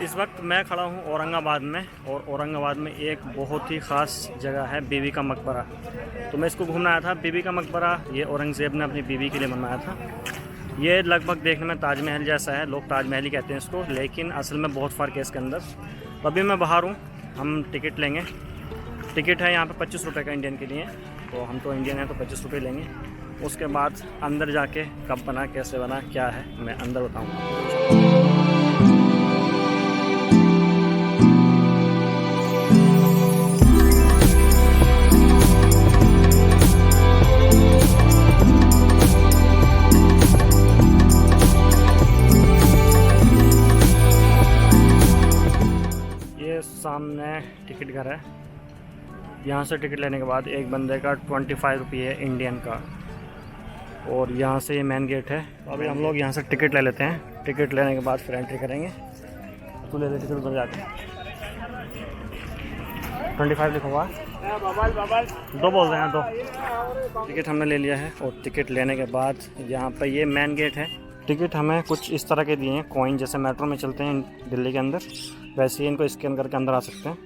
इस वक्त मैं खड़ा हूँ औरंगाबाद में, और औरंगाबाद में एक बहुत ही ख़ास जगह है बीबी का मकबरा। तो मैं इसको घूमने आया था। बीबी का मकबरा ये औरंगज़ेब ने अपनी बीबी के लिए बनवाया था। ये लगभग देखने में ताजमहल जैसा है, लोग ताजमहल ही कहते हैं इसको, लेकिन असल में बहुत फ़र्क है इसके अंदर। तो अभी मैं बाहर हूँ, हम टिकट लेंगे। टिकट है यहाँ पे 25 रुपये का इंडियन के लिए, तो हम तो इंडियन हैं तो 25 रुपये लेंगे। उसके बाद अंदर जाके कब बना, कैसे बना, क्या है, मैं अंदर बताऊँगा। सामने टिकट घर है। यहाँ से टिकट लेने के बाद एक बंदे का 25 रुपये है इंडियन का, और यहाँ से ये मेन गेट है। तो अभी हम लोग यहाँ से टिकट ले लेते हैं। टिकट लेने के बाद फिर एंट्री करेंगे। तो ले ले टिकट उधर जाके 25 लिखा हुआ है, दो बोल रहे हैं, दो। टिकट हमने ले लिया है, और टिकट लेने के बाद यहाँ पर ये मेन गेट है। टिकट हमें कुछ इस तरह के दिए हैं, कॉइन जैसे मेट्रो में चलते हैं दिल्ली के अंदर, वैसे ही इनको स्कैन करके अंदर आ सकते हैं।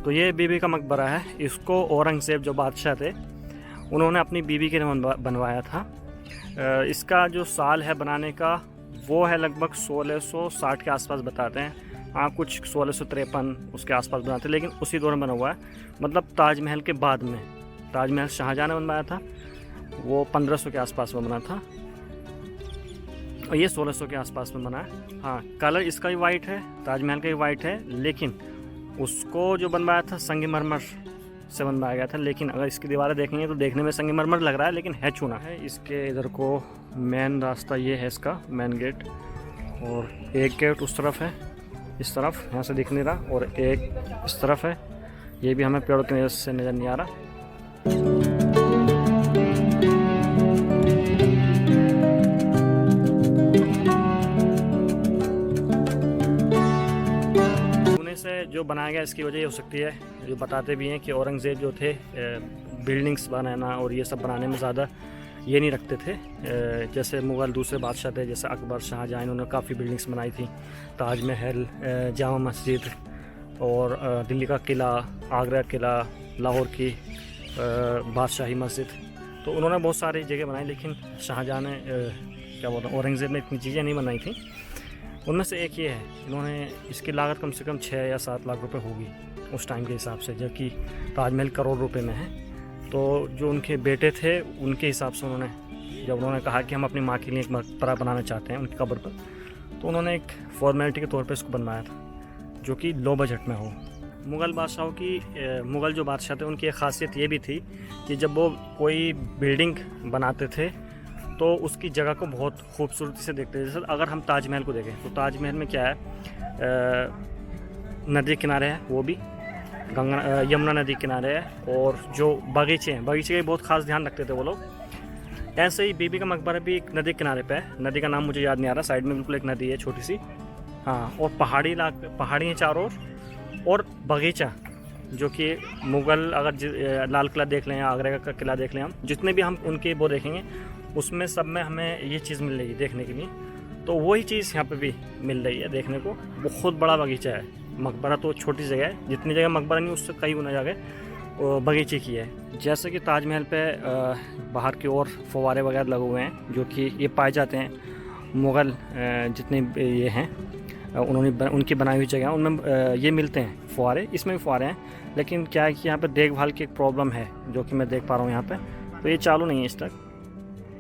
तो ये बीबी का मकबरा है। इसको औरंगज़ेब जो बादशाह थे उन्होंने अपनी बीबी के लिए बनवाया था। इसका जो साल है बनाने का वो है लगभग 1660 के आसपास बताते हैं। हाँ, कुछ 1653 उसके आसपास बनाते हैं, लेकिन उसी दौरान बना हुआ है। मतलब ताजमहल के बाद में। ताजमहल शाहजहाँ ने बनवाया था, वो 1500 के आसपास में बना था, और ये 1600 के आसपास में बना है। हाँ, कलर इसका भी वाइट है, ताजमहल का भी वाइट है, लेकिन उसको जो बनवाया था संगमरमर से बनवाया गया था। लेकिन अगर इसकी दीवारें देखेंगे तो देखने में संगमरमर लग रहा है, लेकिन है चूना है। इसके इधर को मेन रास्ता ये है, इसका मेन गेट, और एक गेट उस तरफ है, इस तरफ यहाँ से दिख नहीं रहा, और एक इस तरफ है, ये भी हमें पेड़ों की वजह से नज़र नहीं आ रहा। से जो बनाया गया इसकी वजह ये हो सकती है, जो बताते भी हैं कि औरंगज़ेब जो थे बिल्डिंग्स बनाना और ये सब बनाने में ज़्यादा ये नहीं रखते थे। जैसे मुग़ल दूसरे बादशाह थे, जैसे अकबर, शाहजहाँ, इन्होंने काफ़ी बिल्डिंग्स बनाई थी। ताजमहल, जामा मस्जिद, और दिल्ली का किला, आगरा किला, लाहौर की बादशाही मस्जिद, तो उन्होंने बहुत सारी जगह बनाई। लेकिन शाहजहाँ ने क्या बोलते हैं, औरंगज़ेब ने इतनी चीज़ें नहीं बनाई थी। उनमें से एक ये है, इन्होंने इसकी लागत कम से कम 6 या 7 लाख रुपए होगी उस टाइम के हिसाब से, जबकि ताजमहल करोड़ रुपए में है। तो जो उनके बेटे थे उनके हिसाब से जब उन्होंने कहा कि हम अपनी माँ के लिए एक मकबरा बनाना चाहते हैं उनकी कब्र पर, तो उन्होंने एक फॉर्मेलिटी के तौर पर इसको बनवाया था, जो कि लो बजट में हो। मुग़ल बादशाहों की मुग़ल जो बादशाह थे उनकी एक ख़ासियत ये भी थी कि जब वो कोई बिल्डिंग बनाते थे तो उसकी जगह को बहुत खूबसूरती से देखते हैं। जैसे अगर हम ताजमहल को देखें तो ताजमहल में क्या है, नदी किनारे है, वो भी यमुना नदी किनारे है, और जो बगीचे हैं, बगीचे का बहुत ख़ास ध्यान रखते थे वो लोग। ऐसे ही बीबी का मकबरा भी एक नदी किनारे पे है। नदी का नाम मुझे याद नहीं आ रहा, साइड में बिल्कुल एक नदी है छोटी सी। हाँ, और पहाड़ी हैं चारों ओर, और बगीचा, जो कि मुग़ल अगर लाल किला देख लें, आगरा का किला देख लें, हम जितने भी हम उनके वो देखेंगे उसमें सब में हमें ये चीज़ मिल रही है देखने के लिए। तो वही चीज़ यहाँ पे भी मिल रही है देखने को। बहुत बड़ा बगीचा है। मकबरा तो छोटी जगह है, जितनी जगह मकबरा नहीं उससे कई गुना जगह बगीचे की है। जैसे कि ताजमहल पे बाहर की ओर फव्वारे वगैरह लगे हुए हैं, जो कि ये पाए जाते हैं मुग़ल जितने ये हैं उन्होंने उनकी बनाई हुई जगह उनमें ये मिलते हैं फव्वारे। इसमें भी फव्वारे हैं, लेकिन क्या है कि यहाँ पे देखभाल की एक प्रॉब्लम है, जो कि मैं देख पा रहा हूँ यहाँ पे। तो ये चालू नहीं है इस तक।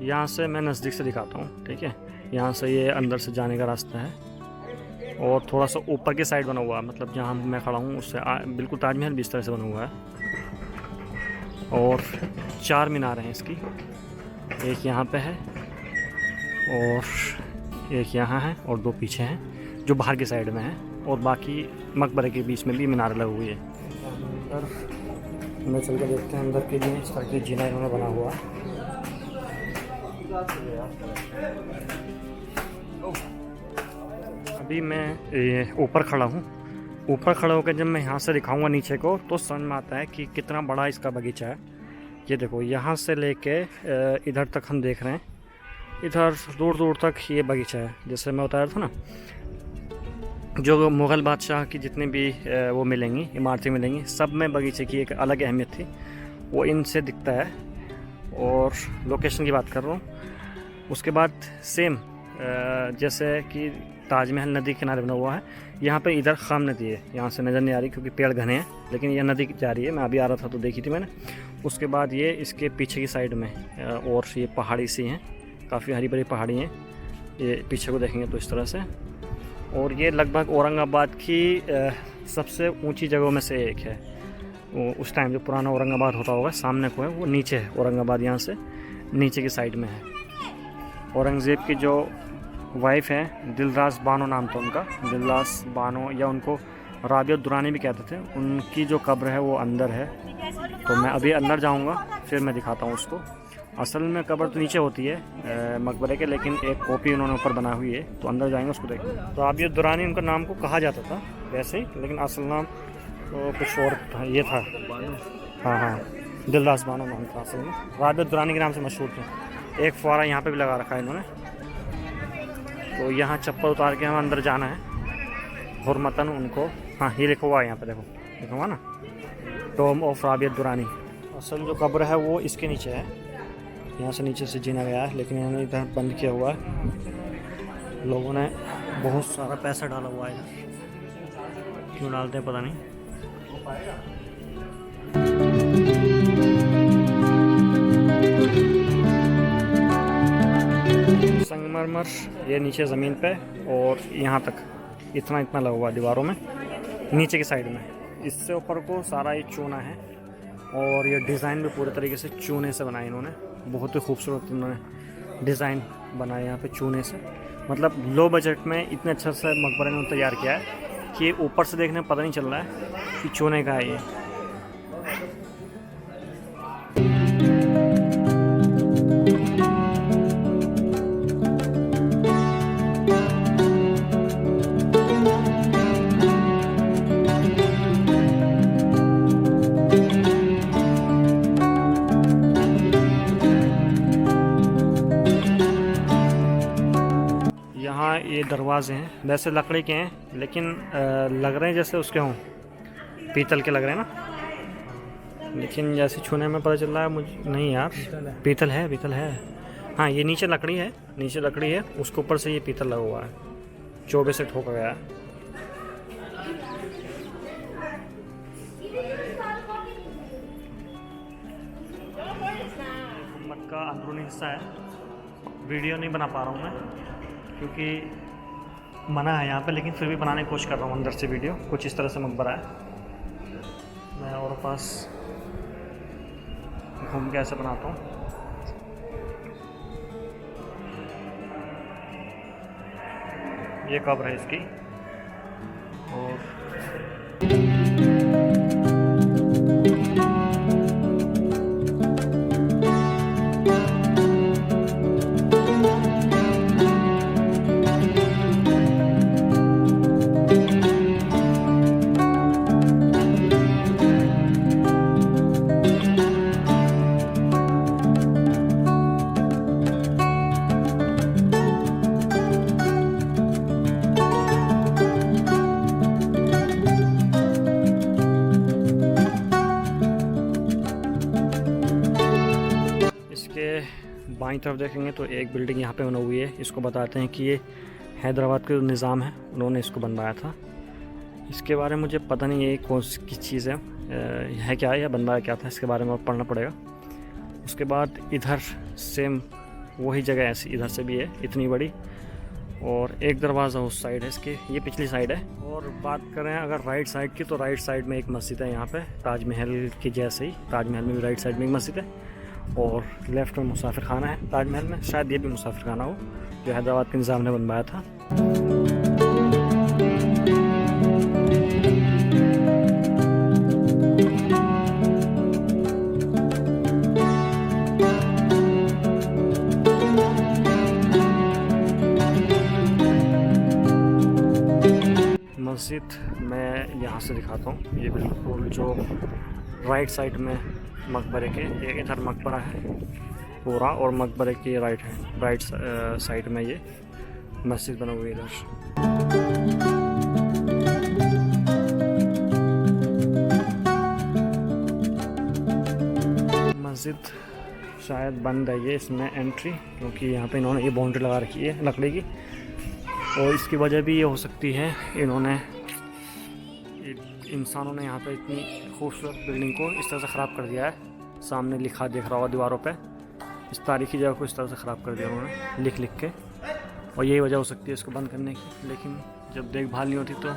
यहाँ से मैं नज़दीक से दिखाता हूँ, ठीक है। यहाँ से ये अंदर से जाने का रास्ता है, और थोड़ा सा ऊपर की साइड बना हुआ है, मतलब जहाँ मैं खड़ा हूँ उससे बिल्कुल ताजमहल भी इस तरह से बना हुआ है। और 4 मीनारें हैं इसकी, एक यहाँ पे है, और एक यहाँ है, और 2 पीछे हैं जो बाहर की साइड में है। और बाकी मकबरे के बीच में भी मीनार लगी हुई है। अंदर चल के देखते हैं अंदर के लिए इस तरह की जीना इन्होंने बना हुआ है। अभी मैं ऊपर खड़ा हूँ। ऊपर खड़ा होकर जब मैं यहाँ से दिखाऊंगा नीचे को तो समझ में आता है कि कितना बड़ा इसका बगीचा है। ये देखो यहाँ से लेके इधर तक हम देख रहे हैं, इधर दूर दूर तक ये बगीचा है। जैसे मैं बता रहा था ना, जो मुग़ल बादशाह की जितनी भी वो मिलेंगी, इमारतें मिलेंगी, सब में बगीचे की एक अलग अहमियत थी, वो इनसे दिखता है। और लोकेशन की बात कर रहा हूँ। उसके बाद सेम जैसे कि ताजमहल नदी किनारे बना हुआ है, यहाँ पे इधर खाम नदी है, यहाँ से नज़र नहीं आ रही क्योंकि पेड़ घने हैं, लेकिन यह नदी जा रही है। मैं अभी आ रहा था तो देखी थी मैंने। उसके बाद ये इसके पीछे की साइड में और ये पहाड़ी सी हैं, काफ़ी हरी भरी पहाड़ी हैं। ये पीछे को देखेंगे तो इस तरह से। और ये लगभग औरंगाबाद की सबसे ऊंची जगहों में से एक है। वो उस टाइम जो पुराना औरंगाबाद होता होगा सामने को है, वो नीचे है औरंगाबाद, यहाँ से नीचे की साइड में है। औरंगज़ेब की जो वाइफ है, दिलरास बानो नाम था उनका, दिलरास बानो, या उनको राबिया दुरानी भी कहते थे, उनकी जो कब्र है वो अंदर है। तो मैं अभी अंदर जाऊंगा, फिर मैं दिखाता हूँ उसको। असल में कब्र तो नीचे होती है मकबरे के, लेकिन एक कॉपी उन्होंने ऊपर बना हुई है, तो अंदर जाएंगे उसको देखेंगे। तो राबिया दुरानी उनका नाम को कहा जाता था वैसे ही, लेकिन असल नाम तो कुछ और था, ये था। हाँ, दिलरास बानो नाम था असल में। राबिया दुरानी के नाम से मशहूर थे। एक फुवारा यहाँ पे भी लगा रखा है इन्होंने। तो यहाँ चप्पल उतार के हमें अंदर जाना है, हुर्मतन उनको। हाँ, ये लिखा हुआ है यहाँ पे, देखो लिखा हुआ ना, टॉम ऑफ राबिया दुरानी। असल जो कब्र है वो इसके नीचे है, यहाँ से नीचे से जीना गया है, लेकिन इन्होंने इधर बंद किया हुआ है। लोगों ने बहुत सारा पैसा डाला हुआ है इधर, क्यों डालते हैं पता नहीं। संगमरमर ये नीचे ज़मीन पे, और यहाँ तक इतना लगा हुआ है दीवारों में, नीचे की साइड में। इससे ऊपर को सारा ये चूना है, और ये डिज़ाइन भी पूरे तरीके से चूने से बनाया इन्होंने। बहुत ही खूबसूरत इन्होंने डिज़ाइन बनाया यहाँ पे चूने से। मतलब लो बजट में इतने अच्छे से मकबरे में तैयार किया है कि ऊपर से देखने में पता नहीं चल रहा है कि चूने का है ये। ये दरवाजे हैं, वैसे लकड़ी के हैं, लेकिन लग रहे हैं जैसे उसके हों, पीतल के लग रहे हैं ना, लेकिन जैसे छूने में पता चल रहा है मुझे। नहीं यार, पीतल है। हाँ, ये नीचे लकड़ी है, उसके ऊपर से ये पीतल लगा हुआ है, चौबे से ठोका गया है। गुम्बद का अंदरूनी हिस्सा है, वीडियो नहीं बना पा रहा हूँ मैं क्योंकि मना है यहाँ पे, लेकिन फिर भी बनाने की कोशिश कर रहा हूँ अंदर से वीडियो। कुछ इस तरह से मकबरा है। मैं और पास घूम के ऐसे बनाता हूँ। ये कब्र है इसकी। और बाईं तरफ देखेंगे तो एक बिल्डिंग यहाँ पे बनी हुई है। इसको बताते हैं कि ये हैदराबाद का निज़ाम है, उन्होंने इसको बनवाया था। इसके बारे में मुझे पता नहीं है कौन सी किस चीज़ है क्या है या बनवाया क्या था, इसके बारे में पढ़ना पड़ेगा। उसके बाद इधर सेम वही जगह ऐसी इधर से भी है इतनी बड़ी, और एक दरवाज़ा उस साइड है इसके, ये पिछली साइड है। और बात करें अगर राइट साइड की, तो राइट साइड में एक मस्जिद है यहाँ पे, ताजमहल की जैसे ही। ताजमहल में भी राइट साइड में एक मस्जिद है, और लेफ़्ट में मुसाफिर खाना है ताजमहल में। शायद ये भी मुसाफिर खाना हो जो हैदराबाद के निज़ाम ने बनवाया था। मस्जिद मैं यहाँ से दिखाता हूँ। ये बिल्कुल जो राइट साइड में मकबरे के, ये इधर मकबरा है पूरा और मकबरे की राइट साइड में ये मस्जिद बना हुई है इधर। मस्जिद शायद बंद है ये, इसमें एंट्री, क्योंकि यहाँ पे इन्होंने ये बाउंड्री लगा रखी है लकड़ी की। और इसकी वजह भी ये हो सकती है, इन्होंने इंसानों ने यहाँ पे इतनी खूबसूरत बिल्डिंग को इस तरह से ख़राब कर दिया है। सामने लिखा दिख रहा होगा दीवारों पे, इस तारीखी जगह को इस तरह से ख़राब कर दिया उन्होंने लिख के। और यही वजह हो सकती है इसको बंद करने की। लेकिन जब देखभाल नहीं होती तो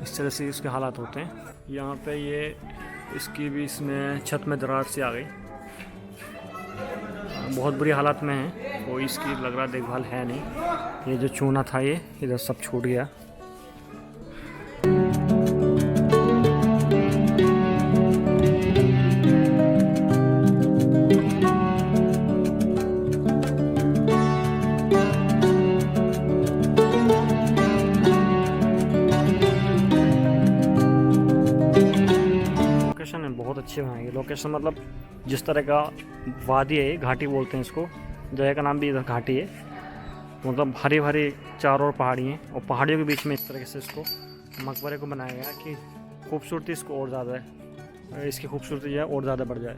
इस तरह से इसके हालात होते हैं। यहाँ पे ये इसकी भी इसमें छत में दरार सी आ गई, बहुत बुरी हालत में है। कोई इसकी लग रहा देखभाल है नहीं। ये जो चूना था ये इधर सब छूट गया। लोकेशन है बहुत अच्छी बनाई। लोकेशन मतलब जिस तरह का वादी है, घाटी बोलते हैं इसको, जगह का नाम भी इधर घाटी है। मतलब हरी भरी चारों ओर पहाड़ी हैं और पहाड़ियों के बीच में इस तरह से इसको मकबरे को बनाया गया कि खूबसूरती इसको और ज़्यादा है, इसकी खूबसूरती जो है और ज़्यादा बढ़ जाए।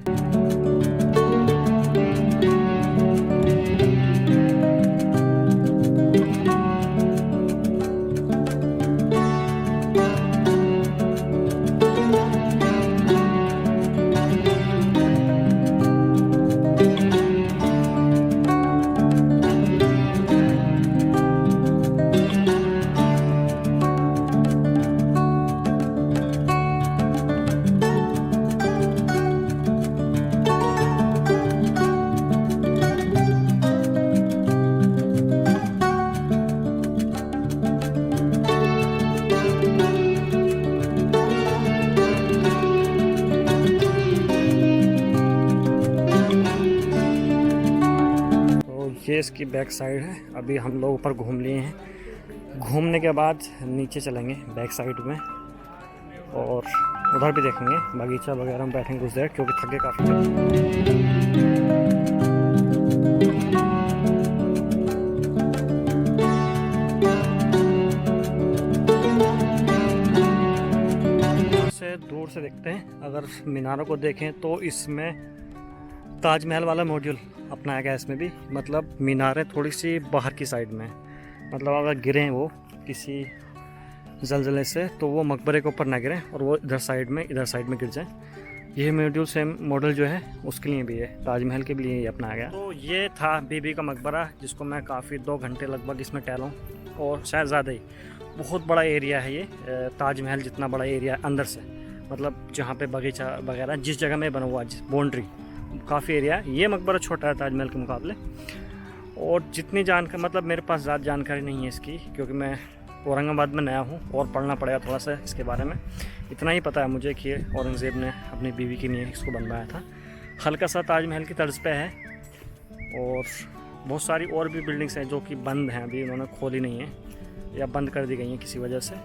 ये इसकी बैक साइड है। अभी हम लोग ऊपर घूम लिए हैं, घूमने के बाद नीचे चलेंगे बैक साइड में और उधर भी देखेंगे बगीचा वगैरह में बैठेंगे कुछ देर, क्योंकि थके काफ़ी। दूर से देखते हैं, अगर मीनारों को देखें तो इसमें ताजमहल वाला मॉड्यूल अपनाया गया इसमें भी। मतलब मीनारें थोड़ी सी बाहर की साइड में, मतलब अगर गिरें वो किसी जलजले से तो वो मकबरे के ऊपर ना गिरें और वो इधर साइड में गिर जाए। ये मॉड्यूल सेम मॉडल जो है उसके लिए भी है, ताजमहल के लिए ही अपनाया गया। तो ये था बीबी का मकबरा, जिसको मैं काफ़ी 2 घंटे लगभग इसमें टहलूँ और शायद ज़्यादा ही। बहुत बड़ा एरिया है ये, ताजमहल जितना बड़ा एरिया अंदर से, मतलब जहाँ पे बगीचा वगैरह जिस जगह में बना हुआ बाउंड्री, काफ़ी एरिया है। ये मकबरा छोटा है ताजमहल के मुकाबले। और जितनी जानकारी, मतलब मेरे पास ज़्यादा जानकारी नहीं है इसकी, क्योंकि मैं औरंगाबाद में नया हूँ और पढ़ना पड़ेगा थोड़ा सा इसके बारे में। इतना ही पता है मुझे कि औरंगज़ेब ने अपनी बीवी के लिए इसको बनवाया था। हल्का सा ताजमहल की तर्ज पे है और बहुत सारी और भी बिल्डिंग्स हैं जो कि बंद हैं, अभी उन्होंने खोली नहीं है या बंद कर दी गई हैं किसी वजह से।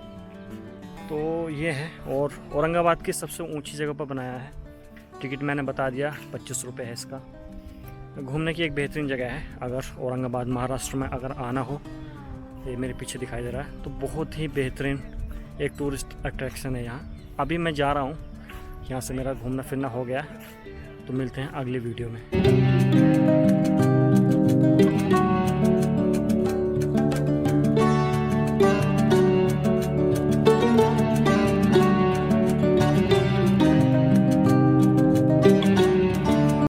तो ये है, और औरंगाबाद की सबसे ऊंची जगह पर बनाया है। टिकट मैंने बता दिया 25 रुपये है इसका। घूमने की एक बेहतरीन जगह है। अगर औरंगाबाद महाराष्ट्र में अगर आना हो, ये मेरे पीछे दिखाई दे रहा है, तो बहुत ही बेहतरीन एक टूरिस्ट अट्रैक्शन है यहाँ। अभी मैं जा रहा हूँ, यहाँ से मेरा घूमना फिरना हो गया। तो मिलते हैं अगली वीडियो में।